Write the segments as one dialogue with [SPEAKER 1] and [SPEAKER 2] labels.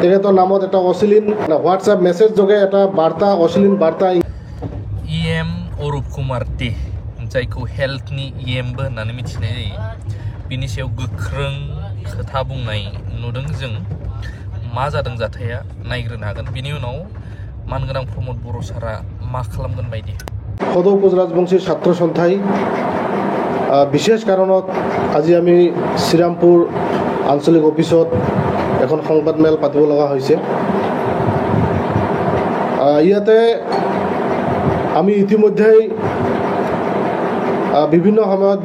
[SPEAKER 1] তেখেতৰ নামত এটা অশ্লীল হোৱাটছএপ মেছেজ যোগে এটা বাৰ্তা অশ্লীল বাৰ্তা
[SPEAKER 2] EM अरुप कुमार दे जायखौ हेल्थनि EMबो होननानै मिथिनाय जायो बिनि सायाव गोख्रों खोथा बुंनाय नुदों जों मा जादों जाथाया नायग्रोनो हागोन बिनि उनाव मानगोनां प्रमद बर' सारा मा खालामगोन बायदि
[SPEAKER 1] সদৌ কোচ ৰাজবংশী ছাত্ৰ সন্থাই বিশেষ কাৰণত আজি আমি শ্ৰীৰামপুৰ আঞ্চলিক অফিচত এখন সংবাদমেল পাতিব লগা হৈছে। ইয়াতে আমি ইতিমধ্যেই বিভিন্ন সময়ত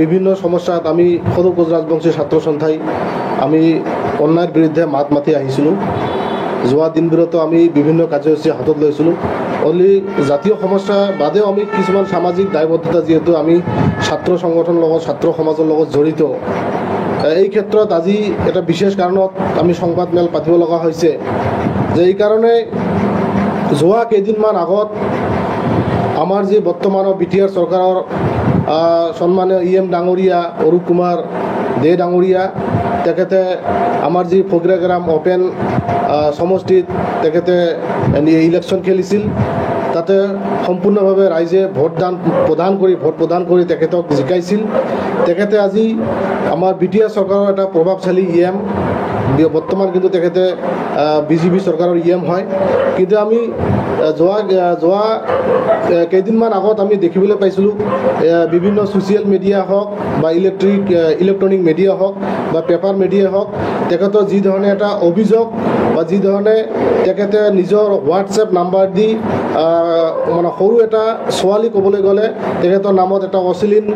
[SPEAKER 1] বিভিন্ন সমস্যাত আমি সদৌ কোচ ৰাজবংশী ছাত্ৰ সন্থাই আমি অন্যায়ৰ বিৰুদ্ধে মাত মাতি আহিছিলোঁ। যোৱা দিনবোৰতো আমি বিভিন্ন কাৰ্যসূচী হাতত লৈছিলোঁ। অনলি জাতীয় সমস্যা বাদেও আমি কিছুমান সামাজিক দায়বদ্ধতা যিহেতু আমি ছাত্ৰ সংগঠনৰ লগত ছাত্ৰ সমাজৰ লগত জড়িত, এই ক্ষেত্ৰত আজি এটা বিশেষ কাৰণত আমি সংবাদমেল পাতিব লগা হৈছে যে এই কাৰণে যোৱা কেইদিনমান আগত আমাৰ যি বৰ্তমানৰ BTR চৰকাৰৰ সন্মানীয় EM ডাঙৰীয়া অৰুপ কুমাৰ দে ডাঙৰীয়া তেখেতে আমাৰ যি ফকীৰাগ্ৰাম অপেন সমষ্টিত তেখেতে ইলেকশ্যন খেলিছিল। তাতে সম্পূৰ্ণভাৱে ৰাইজে ভোট প্ৰদান কৰি তেখেতক জিকাইছিল। তেখেতে আজি আমাৰ BTR চৰকাৰৰ এটা প্ৰভাৱশালী EM, বৰ্তমান কিন্তু তেখেতে BJP চৰকাৰৰ EM হয়। কিন্তু আমি যোৱা কেইদিনমান আগত আমি দেখিবলৈ পাইছিলোঁ বিভিন্ন ছ'চিয়েল মিডিয়া হওক বা ইলেক্ট্ৰনিক মিডিয়া হওক বা পেপাৰ মিডিয়া হওক তেখেতৰ যি ধৰণে এটা অভিযোগ বা যি ধৰণে তেখেতে নিজৰ হোৱাটছএপ নাম্বাৰ দি মানে সৰু এটা ছোৱালী ক'বলৈ গ'লে তেখেতৰ নামত এটা অশ্লীল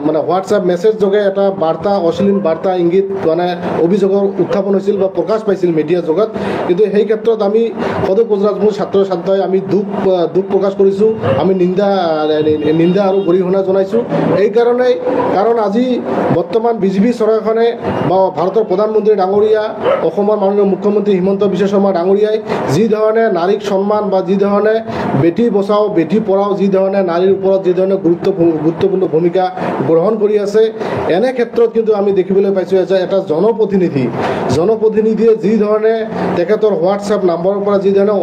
[SPEAKER 1] মানে হোৱাটছএপ মেছেজ যোগে এটা বাৰ্তা অশ্লীল বাৰ্তা ইংগিত মানে অভিযোগৰ উত্থাপন হৈছিল বা প্ৰকাশ পাইছিল মিডিয়া জগত। কিন্তু সেই ক্ষেত্ৰত আমি সদৌ কোচ ৰাজবংশী ছাত্ৰ সন্থাই আমি দুখ প্ৰকাশ কৰিছোঁ, আমি নিন্দা আৰু গৰিহণা জনাইছোঁ। কাৰণ আজি বৰ্তমান BJP চৰকাৰখনে বা ভাৰতৰ প্ৰধানমন্ত্ৰী ডাঙৰীয়া অসমৰ মাননীয় মুখ্যমন্ত্ৰী হিমন্ত বিশ্ব শৰ্মা ডাঙৰীয়াই যি ধৰণে নাৰীক সন্মান বা যি ধৰণে বেটী বচাও বেটী পঢ়াও যি ধৰণে নাৰীৰ ওপৰত যি ধৰণে গুৰুত্বপূৰ্ণ ভূমিকা গ্ৰহণ কৰি আছে, এনে ক্ষেত্ৰত কিন্তু আমি দেখিবলৈ পাইছোঁ যে এটা জনপ্ৰতিনিধিয়ে যি ধৰণে তেখেতৰ হোৱাটছএপ নাম্বাৰৰ পৰা যি ধৰণে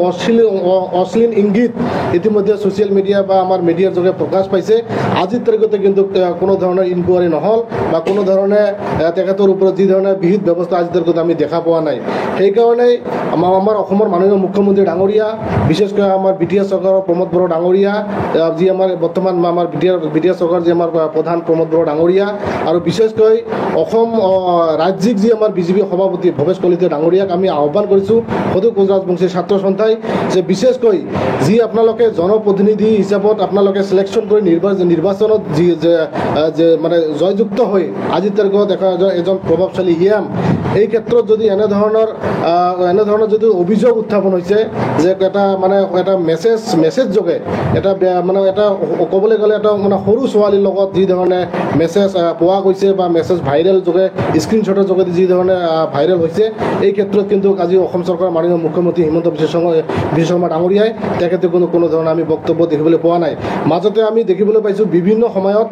[SPEAKER 1] অশ্লীল ইংগিত ইতিমধ্যে ছ'চিয়েল মিডিয়া বা আমাৰ মিডিয়াৰ যোগে প্ৰকাশ পাইছে, আজিৰ তাৰিখতে কিন্তু কোনো ধৰণৰ ইনকুৱাৰী নহ'ল বা কোনো ধৰণে তেখেতৰ ওপৰত যি ধৰণে বিহিত ব্যৱস্থা আজিৰ তাৰিখত আমি দেখা পোৱা নাই। সেইকাৰণেই আমাৰ অসমৰ মাননীয় মুখ্যমন্ত্ৰী ডাঙৰীয়া, বিশেষকৈ আমাৰ BTR চৰকাৰৰ প্ৰমোদ বড়ো ডাঙৰীয়া, যি আমাৰ বৰ্তমান আমাৰ BTR চৰকাৰ যি আমাৰ প্ৰধান প্ৰমোদ বড়ো ডাঙৰীয়া, আৰু বিশেষকৈ অসম ৰাজ্যিক যি আমাৰ BJP সভাপতি ভৱেশ কলিতা ডাঙৰীয়াক আমি আহ্বান কৰিছোঁ সদৌ কোচ ৰাজবংশী ছাত্ৰ সন্থাই যে বিশেষকৈ যি আপোনালোকে জনপ্ৰতিনিধি হিচাপত আপোনালোকে চিলেকশ্যন কৰি নিৰ্বাচনত যে মানে জয়যুক্ত হৈ আজিৰ তাৰিখত এজন প্ৰভাৱশালী EM, এই ক্ষেত্ৰত যদি এনেধৰণৰ যদি অভিযোগ উত্থাপন হৈছে যে এটা মেছেজ যোগে এটা মানে এটা ক'বলৈ গ'লে এটা মানে সৰু ছোৱালীৰ লগত যি ধৰণে মেছেজ পোৱা গৈছে বা মেছেজ ভাইৰেল যোগে স্ক্ৰীনশ্বটৰ যোগেদি যি ধৰণে ভাইৰেল হৈছে, এই ক্ষেত্ৰত কিন্তু আজি অসম চৰকাৰৰ মাননীয় মুখ্যমন্ত্ৰী হিমন্ত বিশ্ব শৰ্মা ডাঙৰীয়াই তেখেতে কোনো ধৰণৰ আমি বক্তব্য দেখিবলৈ পোৱা নাই। মাজতে আমি দেখিবলৈ পাইছোঁ বিভিন্ন সময়ত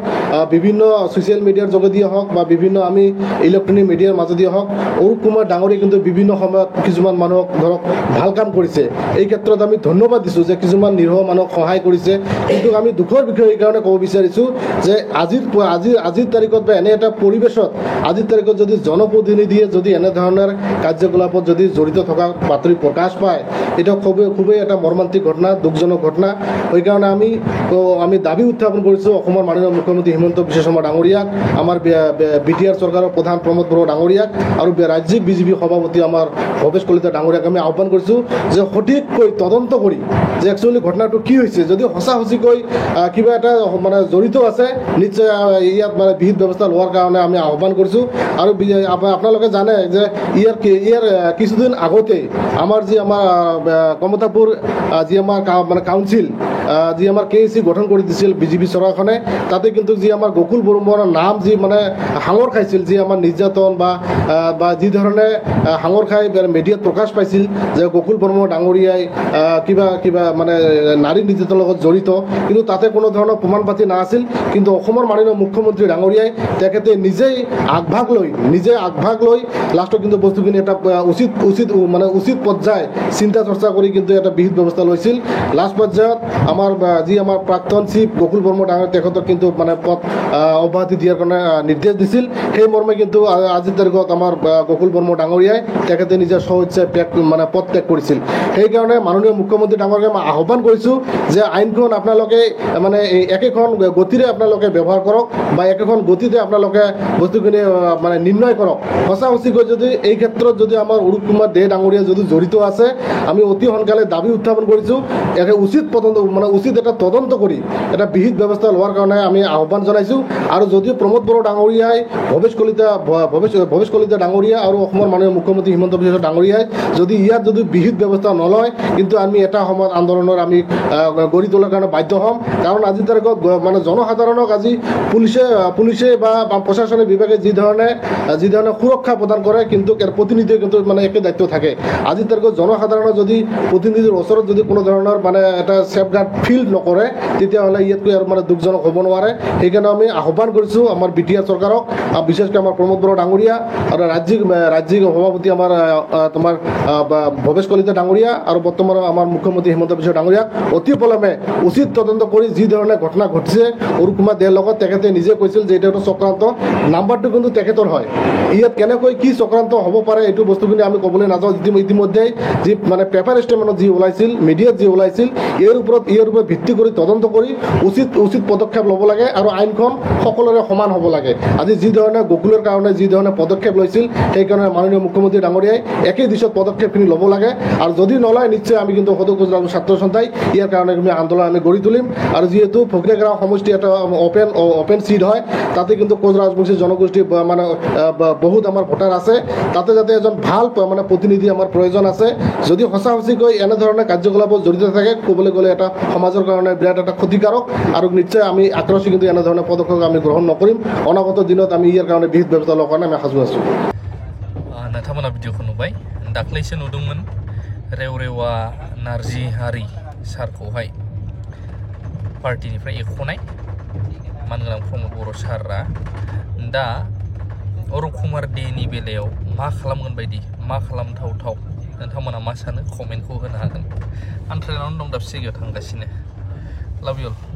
[SPEAKER 1] বিভিন্ন ছ'চিয়েল মিডিয়াৰ যোগেদিয়ে হওক বা বিভিন্ন আমি ইলেক্ট্ৰনিক মিডিয়াৰ মাজেদিয়ে হওক অৰুপ কুমাৰ ডাঙৰীয়াই কিন্তু বিভিন্ন সময়ত কিছুমান মানুহক ধৰক ভাল কাম কৰিছে। এই ক্ষেত্ৰত আমি ধন্যবাদ দিছোঁ যে কিছুমান নিৰীহ মানুহক সহায় কৰিছে। কিন্তু আমি দুখৰ বিষয়ে এইকাৰণে ক'ব বিচাৰিছোঁ যে আজিৰ তাৰিখত বা এনে এটা পৰিৱেশত আজিৰ তাৰিখত যদি জনপ্ৰতিনিধিয়ে যদি এনেধৰণৰ কাৰ্যকলাপত যদি জড়িত থকা বাতৰি প্ৰকাশ পায়, এটা খুবেই এটা মৰ্মান্তিক ঘটনা, দুখজনক ঘটনা। সেইকাৰণে আমি দাবী উত্থাপন কৰিছোঁ অসমৰ মাননীয় মুখ্যমন্ত্ৰী হিমন্ত বিশ্ব শৰ্মা ডাঙৰীয়াক, আমাৰ BTR চৰকাৰৰ প্ৰধান প্ৰমোদ বড়ো ডাঙৰীয়াক আৰু ৰাজ্যিক BJP সভাপতি আমাৰ ভৱেশ কলিতা ডাঙৰীয়াক আমি আহ্বান কৰিছোঁ যে সঠিককৈ তদন্ত কৰি যে একচুৱেলি ঘটনাটো কি হৈছে, যদি সঁচাকৈ কিবা এটা মানে জড়িত আছে নিশ্চয় ইয়াত মানে বিহিত ব্যৱস্থা লোৱাৰ কাৰণে আমি আহ্বান কৰিছোঁ। আৰু আপোনালোকে জানে যে ইয়াৰ কিছুদিন আগতে আমাৰ কমতাপুৰ যি আমাৰ মানে কাউন্সিল যি আমাৰ KAC গঠন কৰি দিছিল BJP চৰকাৰখনে, তাতে কিন্তু যি আমাৰ গকুল বৰুৱাৰ নাম যি মানে সাঙুৰ খাইছিল, যি আমাৰ নিৰ্যাতন বা যি ধৰণে সাঙুৰ খাই মিডিয়াত প্ৰকাশ পাইছিল যে গকুল বৰুৱা ডাঙৰীয়াই কিবা মানে নাৰী নিৰ্যাতনৰ লগত জড়িত কিন্তু তাতে কোনো ধৰণৰ প্ৰমাণ পাতি নাছিল কিন্তু অসমৰ মাননীয় মুখ্যমন্ত্ৰী ডাঙৰীয়াই তেখেতে নিজেই আগভাগ লৈ লাষ্টত কিন্তু বস্তুখিনি এটা উচিত পৰ্যায় চিন্তা চৰ্চা কৰি কিন্তু এটা বিহিত ব্যৱস্থা লৈছিল লাষ্ট পৰ্যায়ত আমাৰ প্ৰাক্তন চিফ গকুল বৰ্মা ডাঙৰীয়া তেখেতক কিন্তু মানে পদ অব্যাহতি দিয়াৰ কাৰণে নিৰ্দেশ দিছিল সেই মৰ্মে কিন্তু আজিৰ তাৰিখত আমাৰ গকুল বৰ্মা ডাঙৰীয়াই তেখেতে নিজৰ স্বইচ্ছাই পদ ত্যাগ কৰিছিল সেইকাৰণে মাননীয় মুখ্যমন্ত্ৰী ডাঙৰীয়াক মই আহ্বান কৰিছোঁ যে আইনখন আপোনালোকে মানে একেখন গতিৰে আপোনালোকে ব্যৱহাৰ কৰক বা একেখন গতিতে আপোনালোকে বস্তুখিনি মানে নিৰ্ণয় কৰক সঁচা সঁচিকৈ যদি এই ক্ষেত্ৰত যদি আমাৰ অৰূপ কুমাৰ দে ডাঙৰীয়া যদি জড়িত আছে আমি অতি সোনকালে দাবী উত্থাপন কৰিছোঁ একে উচিত এটা তদন্ত কৰি এটা বিহিত ব্যৱস্থা লোৱাৰ কাৰণে আমি আহ্বান জনাইছোঁ আৰু যদিও প্ৰমোদ বড়ো ডাঙৰীয়াই ভৱেশ কলিতা ডাঙৰীয়া আৰু অসমৰ মাননীয় মুখ্যমন্ত্ৰী হিমন্ত বিশ্ব ডাঙৰীয়াই যদি ইয়াত যদি বিহিত ব্যৱস্থা নলয় কিন্তু আমি এটা সময়ত আন্দোলনৰ আমি গঢ়ি তোলাৰ কাৰণে বাধ্য হ'ম কাৰণ আজিৰ তাৰিখত মানে জনসাধাৰণক আজি পুলিচে বা প্ৰশাসনিক বিভাগে যি ধৰণে সুৰক্ষা প্ৰদান কৰে কিন্তু ইয়াৰ প্ৰতিনিধিয়ে কিন্তু মানে একে দায়িত্ব থাকে আজিৰ তাৰিখত জনসাধাৰণৰ যদি প্ৰতিনিধিৰ ওচৰত যদি কোনো ধৰণৰ মানে এটা ছেফগাৰ্ড ফিল নকৰে তেতিয়াহ'লে ইয়াতকৈ আৰু মানে দুখজনক হ'ব নোৱাৰে সেইকাৰণে আমি আহ্বান কৰিছোঁ আমাৰ BTR চৰকাৰক বিশেষকৈ আমাৰ প্ৰমোদ বড়ো ডাঙৰীয়া আৰু ৰাজ্যিক সভাপতি আমাৰ তোমাৰ ভৱেশ কলিতা ডাঙৰীয়া আৰু বৰ্তমান আমাৰ মুখ্যমন্ত্ৰী হিমন্ত বিশ্ব ডাঙৰীয়াক অতি পলমে উচিত তদন্ত কৰি যি ধৰণে ঘটনা ঘটিছে অৰূপ কুমাৰ দেৰ লগত তেখেতে নিজে কৈছিল যে এইটো চক্ৰান্ত নাম্বাৰটো কিন্তু তেখেতৰ হয় ইয়াত কেনেকৈ কি চক্ৰান্ত হ'ব পাৰে এইটো বস্তুখিনি আমি ক'বলৈ নাযাওঁ ইতিমধ্যেই যি মানে পেপাৰ ষ্টেটমেণ্টত যি ওলাইছিল মিডিয়াত যি ওলাইছিল ইয়াৰ ওপৰত ভিত্তি কৰি তদন্ত কৰি উচিত পদক্ষেপ ল'ব লাগে আৰু আইনখন সকলোৰে সমান হ'ব লাগে আজি যি ধৰণে গকুলৰ কাৰণে যি ধৰণে পদক্ষেপ লৈছিল সেইকাৰণে মাননীয় মুখ্যমন্ত্ৰী ডাঙৰীয়াই একেই দিশত পদক্ষেপখিনি ল'ব লাগে আৰু যদি নলয় নিশ্চয় আমি কিন্তু সদৌ কোচৰাজ ছাত্ৰ সন্থাই ইয়াৰ কাৰণে আমি আন্দোলন আমি গঢ়ি তুলিম আৰু যিহেতু ফকীৰাগাঁও সমষ্টি এটা অপেন চিট হয় তাতে কিন্তু কোচ ৰাজবংশী জনগোষ্ঠী মানে বহুত আমাৰ ভোটাৰ আছে তাতে যাতে এজন ভাল মানে প্ৰতিনিধি আমাৰ প্ৰয়োজন আছে যদি সঁচা সঁচিকৈ এনেধৰণে কাৰ্যকলাপত জড়িত থাকে ক'বলৈ গ'লে এটা সমাজৰ কাৰণে বিৰাট এটা ক্ষতিকাৰক আৰু নিশ্চয় আমি আক্ৰমী কিন্তু এনেধৰণৰ পদক্ষেপ আমি গ্ৰহণ নকৰিম অনাগত দিনত আমি ইয়াৰ কাৰণে বিহিত ব্যৱস্থা লোৱাৰ কাৰণে আমি সাজু আছোঁ
[SPEAKER 2] नोंथांमोना भिडिअखौ नुबाय दाख्लैसो नुदोंमोन रेवरेवा नारजि हारि सारखौहाय पार्टिनिफ्राय एख'नाय मानगोनां प्रमोद बर' सारआ दा अरुप कुमार देनि बेलायाव मा खालामगोन बायदि मा खालामथावथाव नोंथांमोना मा सानो कमेन्टखौ होनो हागोन आं ट्रेनावनो दं दाबसे जायगायाव थांगासिनो लाभ इउ अल